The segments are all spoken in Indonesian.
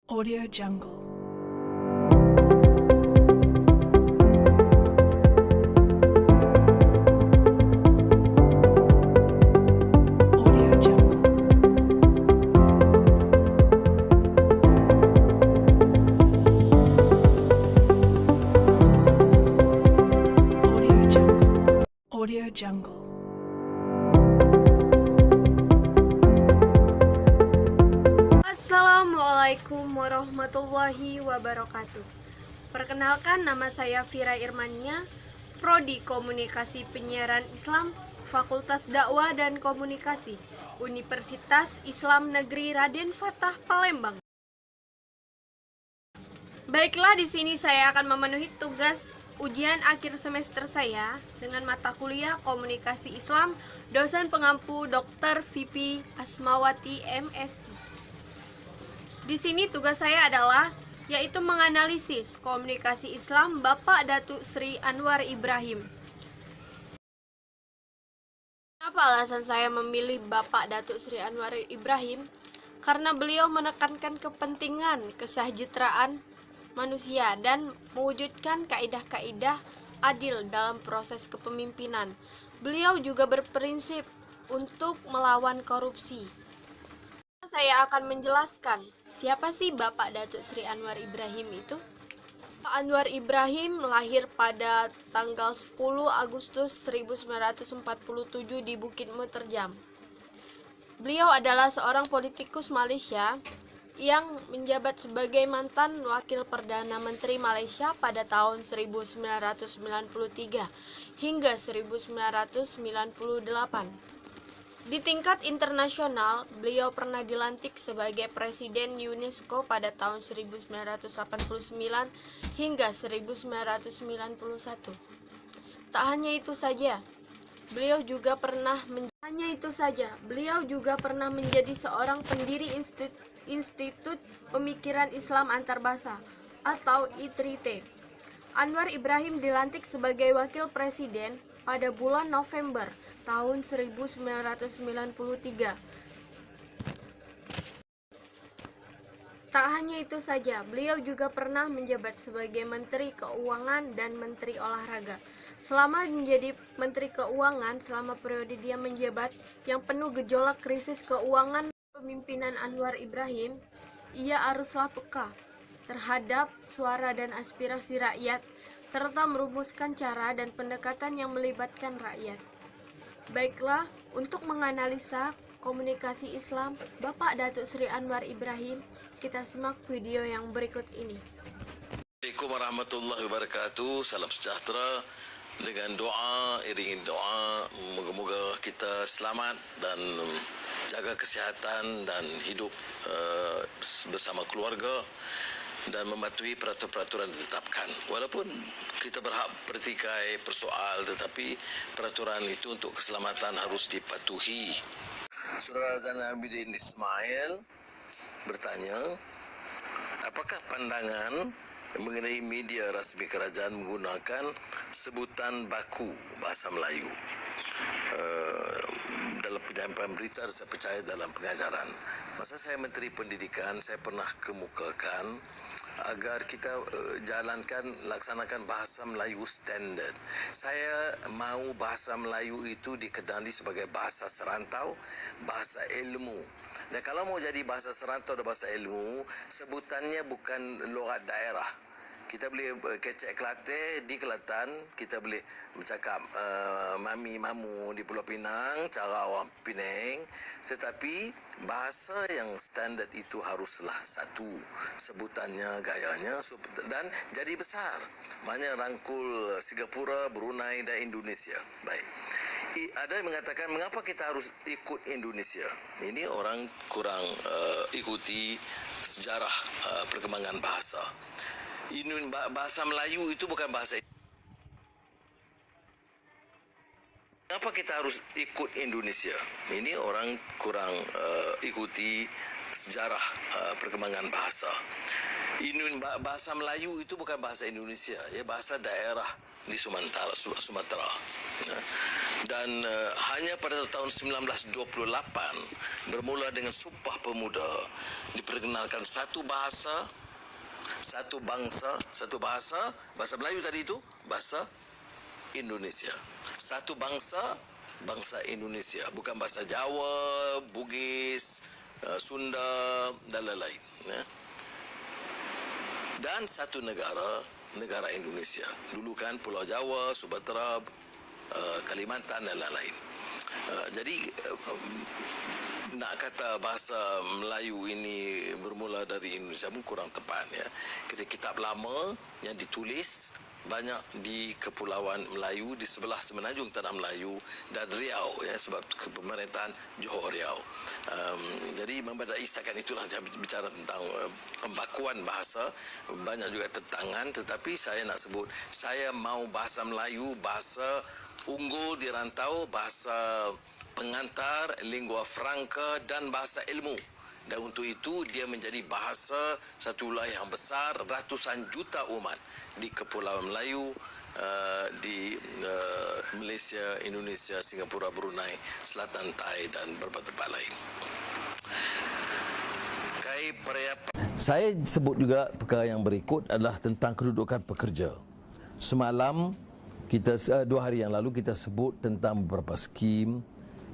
Audio Jungle. Audio Jungle. Audio Jungle. Audio Jungle. Assalamualaikum warahmatullahi wabarakatuh. Perkenalkan, nama saya Fira Irmania, Prodi Komunikasi Penyiaran Islam, Fakultas Dakwah dan Komunikasi, Universitas Islam Negeri Raden Fatah Palembang. Baiklah, di sini saya akan memenuhi tugas ujian akhir semester saya dengan mata kuliah Komunikasi Islam, dosen pengampu Dr. VP Asmawati MSI. Di sini tugas saya adalah yaitu menganalisis komunikasi Islam Bapak Datuk Sri Anwar Ibrahim. Apa alasan saya memilih Bapak Datuk Sri Anwar Ibrahim? Karena beliau menekankan kepentingan kesejahteraan manusia dan mewujudkan kaidah-kaidah adil dalam proses kepemimpinan. Beliau juga berprinsip untuk melawan korupsi. Saya akan menjelaskan siapa sih Bapak Datuk Sri Anwar Ibrahim itu. Pak Anwar Ibrahim lahir pada tanggal 10 Agustus 1947 di Bukit Meterjam. Beliau adalah seorang politikus Malaysia yang menjabat sebagai mantan Wakil Perdana Menteri Malaysia pada tahun 1993 hingga 1998. Di tingkat internasional, beliau pernah dilantik sebagai Presiden UNESCO pada tahun 1989 hingga 1991. Tak hanya itu saja, beliau juga pernah menjadi seorang pendiri Institut Pemikiran Islam Antarbangsa atau I3T. Anwar Ibrahim dilantik sebagai Wakil Presiden pada bulan November tahun 1993. Tak hanya itu saja, beliau juga pernah menjabat sebagai Menteri Keuangan dan Menteri Olahraga. Selama menjadi Menteri Keuangan, selama periode dia menjabat yang penuh gejolak krisis keuangan pemimpinan Anwar Ibrahim, ia haruslah peka terhadap suara dan aspirasi rakyat, serta merumuskan cara dan pendekatan yang melibatkan rakyat. Baiklah, untuk menganalisa komunikasi Islam Bapak Datuk Sri Anwar Ibrahim, kita simak video yang berikut ini. Assalamualaikum warahmatullahi wabarakatuh. Salam sejahtera. Dengan doa, iringi doa, moga-moga kita selamat dan jaga kesihatan dan hidup bersama keluarga dan mematuhi peraturan-peraturan ditetapkan. Walaupun kita berhak bertikai, persoal, tetapi peraturan itu untuk keselamatan harus dipatuhi. Saudara Zainal Abidin Ismail bertanya, apakah pandangan mengenai media rasmi kerajaan menggunakan sebutan baku bahasa Melayu dalam penyampaian berita, saya percaya dalam pengajaran. Masa saya Menteri Pendidikan, saya pernah kemukakan agar kita laksanakan bahasa Melayu standard. Saya mahu bahasa Melayu itu dikenali sebagai bahasa serantau, bahasa ilmu. Dan kalau mau jadi bahasa serantau dan bahasa ilmu, sebutannya bukan logat daerah. Kita boleh kecek Kelantan di Kelantan, kita boleh bercakap mami mamu di Pulau Pinang, cara orang Penang, tetapi bahasa yang standard itu haruslah satu, sebutannya, gayanya, dan jadi besar. Maknanya rangkul Singapura, Brunei dan Indonesia. Baik. Ada yang mengatakan mengapa kita harus ikut Indonesia? Ini orang kurang ikuti sejarah perkembangan bahasa. Bahasa Melayu itu bukan bahasa. Kenapa kita harus ikut Indonesia? Ini orang kurang ikuti sejarah perkembangan bahasa. Bahasa Melayu itu bukan bahasa Indonesia, ya, bahasa daerah di Sumatera. Dan hanya pada tahun 1928 bermula dengan Sumpah Pemuda diperkenalkan satu bahasa, satu bangsa, satu bahasa, bahasa Melayu tadi itu, bahasa Indonesia. Satu bangsa, bangsa Indonesia, bukan bahasa Jawa, Bugis, Sunda dan lain-lain, ya. Dan satu negara, negara Indonesia. Dulu kan Pulau Jawa, Sumatera, Kalimantan dan lain-lain. Jadi nak kata bahasa Melayu ini bermula dari Indonesia pun kurang tepat, ya. Kitab lama yang ditulis banyak di Kepulauan Melayu di sebelah semenanjung Tanah Melayu dan Riau, ya, sebab pemerintahan Johor Riau. Jadi membadai setakat itulah saya bicara tentang pembakuan bahasa. Banyak juga tentangan, tetapi saya nak sebut saya mau bahasa Melayu, bahasa unggul di rantau, bahasa pengantar, lingua franca dan bahasa ilmu. Dan untuk itu dia menjadi bahasa satu wilayah yang besar, ratusan juta umat di Kepulauan Melayu, di Malaysia, Indonesia, Singapura, Brunei, Selatan Thai dan beberapa tempat lain. Saya sebut juga perkara yang berikut adalah tentang kedudukan pekerja. Semalam kita 2 hari yang lalu kita sebut tentang beberapa skim,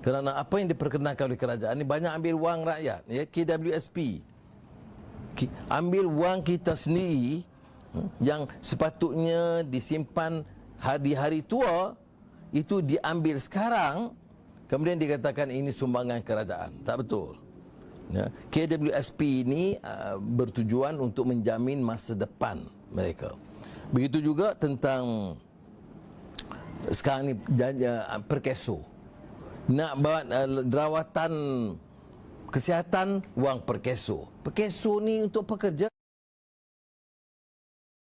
kerana apa yang diperkenalkan oleh kerajaan ini banyak ambil wang rakyat, ya, KWSP. Ambil wang kita sendiri yang sepatutnya disimpan di hari tua, itu diambil sekarang, kemudian dikatakan ini sumbangan kerajaan. Tak betul. Ya, KWSP ini bertujuan untuk menjamin masa depan mereka. Begitu juga tentang sekarang ni perkeso. Nak buat rawatan kesihatan, wang perkeso. Perkeso ni untuk pekerja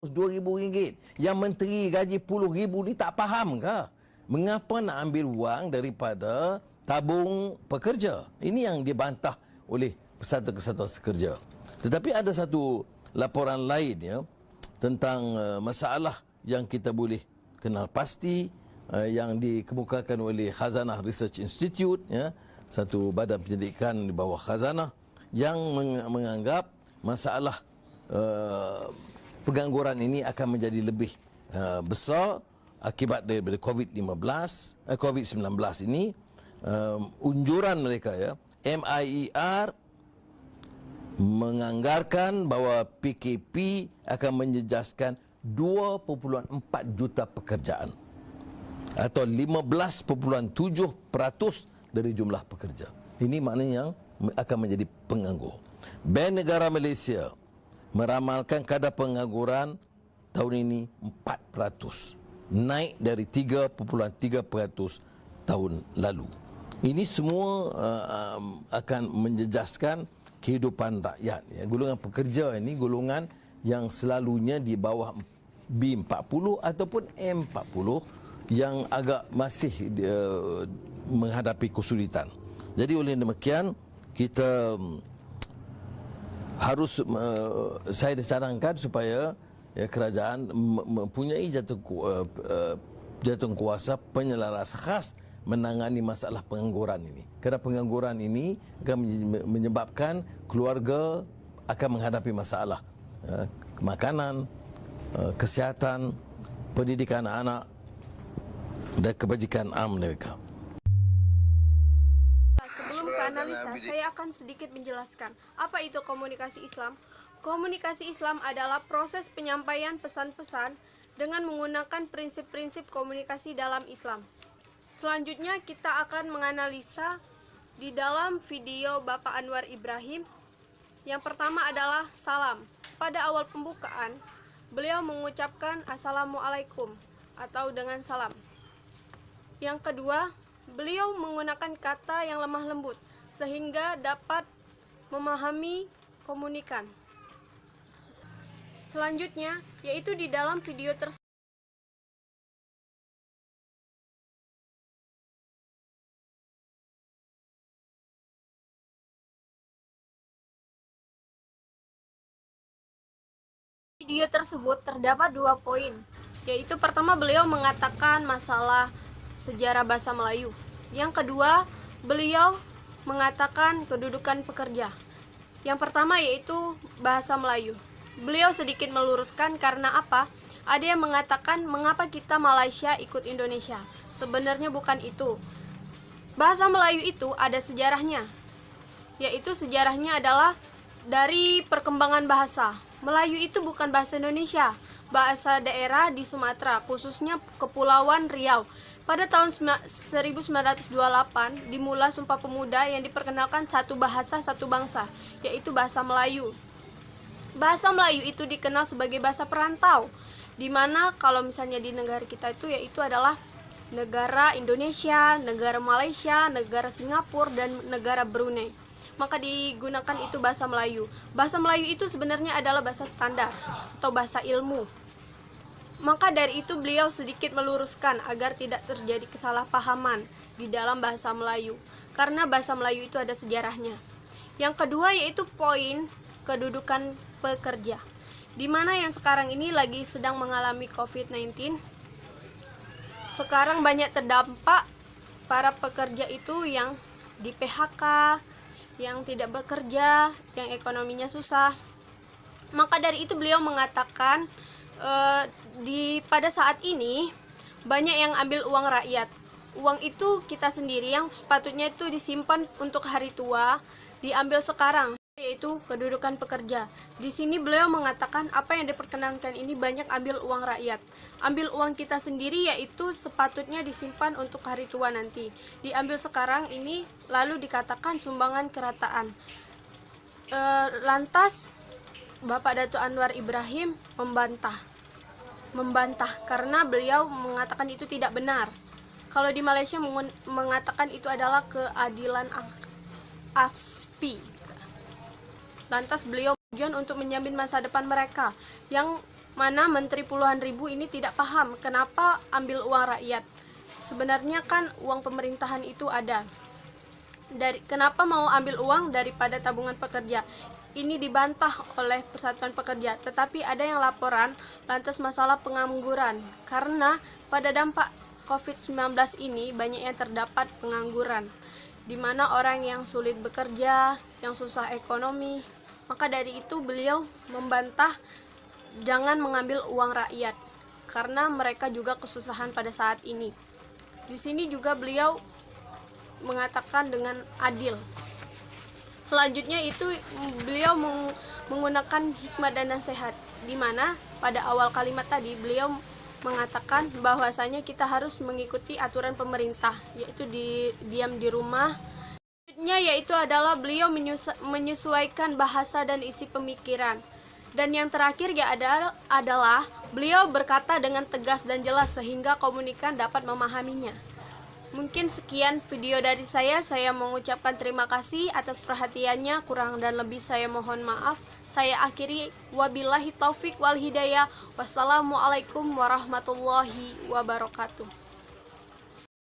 RM2,000. Yang menteri gaji RM10,000 ni tak faham ke? Mengapa nak ambil wang daripada tabung pekerja? Ini yang dibantah oleh Persatuan Kesatuan Sekerja. Tetapi ada satu laporan lain, ya, tentang masalah yang kita boleh kenal pasti, yang dikemukakan oleh Khazanah Research Institute, ya, satu badan penyelidikan di bawah Khazanah, yang menganggap masalah pengangguran ini akan menjadi lebih besar akibat daripada COVID-19 ini. Unjuran mereka, ya, MIER menganggarkan bahawa PKP akan menjejaskan 2.4 juta pekerjaan atau 15.7% dari jumlah pekerja. Ini maknanya yang akan menjadi penganggur. Bank Negara Malaysia meramalkan kadar pengangguran tahun ini 4%, naik dari 3.3% tahun lalu. Ini semua akan menjejaskan kehidupan rakyat. Ya. Golongan pekerja ini golongan yang selalunya di bawah B40 ataupun M40 yang agak masih menghadapi kesulitan. Jadi oleh demikian kita harus saya disarankan supaya, ya, kerajaan mempunyai jatuh kuasa penyelaras khas menangani masalah pengangguran ini. Kerana pengangguran ini akan menyebabkan keluarga akan menghadapi masalah makanan, kesihatan, pendidikan anak dan kebajikan am mereka. Sebelum ke analisa, saya akan sedikit menjelaskan apa itu komunikasi Islam. Komunikasi Islam adalah proses penyampaian pesan-pesan dengan menggunakan prinsip-prinsip komunikasi dalam Islam. Selanjutnya kita akan menganalisa di dalam video Bapak Anwar Ibrahim. Yang pertama adalah salam. Pada awal pembukaan, beliau mengucapkan Assalamualaikum atau dengan salam. Yang kedua, beliau menggunakan kata yang lemah lembut sehingga dapat memahami komunikan. Selanjutnya, yaitu di dalam video tersebut. Video tersebut terdapat 2 poin, yaitu pertama beliau mengatakan masalah sejarah bahasa Melayu. Yang kedua, beliau mengatakan kedudukan pekerja. Yang pertama yaitu bahasa Melayu. Beliau sedikit meluruskan karena apa? Ada yang mengatakan mengapa kita Malaysia ikut Indonesia. Sebenarnya bukan itu. Bahasa Melayu itu ada sejarahnya. Yaitu sejarahnya adalah dari perkembangan bahasa. Melayu itu bukan bahasa Indonesia, bahasa daerah di Sumatera, khususnya Kepulauan Riau. Pada tahun 1928 dimulai Sumpah Pemuda yang diperkenalkan satu bahasa satu bangsa, yaitu bahasa Melayu. Bahasa Melayu itu dikenal sebagai bahasa perantau, di mana kalau misalnya di negara kita itu yaitu adalah negara Indonesia, negara Malaysia, negara Singapura, dan negara Brunei. Maka digunakan itu bahasa Melayu. Bahasa Melayu itu sebenarnya adalah bahasa standar atau bahasa ilmu. Maka dari itu beliau sedikit meluruskan agar tidak terjadi kesalahpahaman di dalam bahasa Melayu. Karena bahasa Melayu itu ada sejarahnya. Yang kedua yaitu poin kedudukan pekerja. Di mana yang sekarang ini lagi sedang mengalami COVID-19. Sekarang banyak terdampak para pekerja itu yang di PHK, yang tidak bekerja, yang ekonominya susah. Maka dari itu beliau mengatakan pada saat ini banyak yang ambil uang rakyat. Uang itu kita sendiri yang sepatutnya itu disimpan untuk hari tua, diambil sekarang, yaitu kedudukan pekerja. Di sini beliau mengatakan apa yang diperkenankan ini banyak ambil uang rakyat. Ambil uang kita sendiri yaitu sepatutnya disimpan untuk hari tua nanti. Diambil sekarang ini lalu dikatakan sumbangan kerataan. Lantas Bapak Datuk Anwar Ibrahim membantah karena beliau mengatakan itu tidak benar. Kalau di Malaysia mengatakan itu adalah keadilan ASPI. Lantas beliau tujuan untuk menjamin masa depan mereka, yang mana menteri puluhan ribu ini tidak paham kenapa ambil uang rakyat. Sebenarnya kan uang pemerintahan itu ada. Kenapa mau ambil uang daripada tabungan pekerja? Ini dibantah oleh Persatuan Pekerja, tetapi ada yang laporan lantas masalah pengangguran. Karena pada dampak COVID-19 ini banyak yang terdapat pengangguran, di mana orang yang sulit bekerja, yang susah ekonomi. Maka dari itu beliau membantah jangan mengambil uang rakyat, karena mereka juga kesusahan pada saat ini. Di sini juga beliau mengatakan dengan adil. Selanjutnya itu beliau menggunakan hikmat dan nasihat, di mana pada awal kalimat tadi beliau mengatakan bahwasanya kita harus mengikuti aturan pemerintah, yaitu diam di rumah. Selanjutnya yaitu adalah beliau menyesuaikan bahasa dan isi pemikiran. Dan yang terakhir ya adalah beliau berkata dengan tegas dan jelas sehingga komunikan dapat memahaminya. Mungkin sekian video dari saya mengucapkan terima kasih atas perhatiannya, kurang dan lebih saya mohon maaf. Saya akhiri, wabillahi taufik wal hidayah. Wassalamualaikum warahmatullahi wabarakatuh.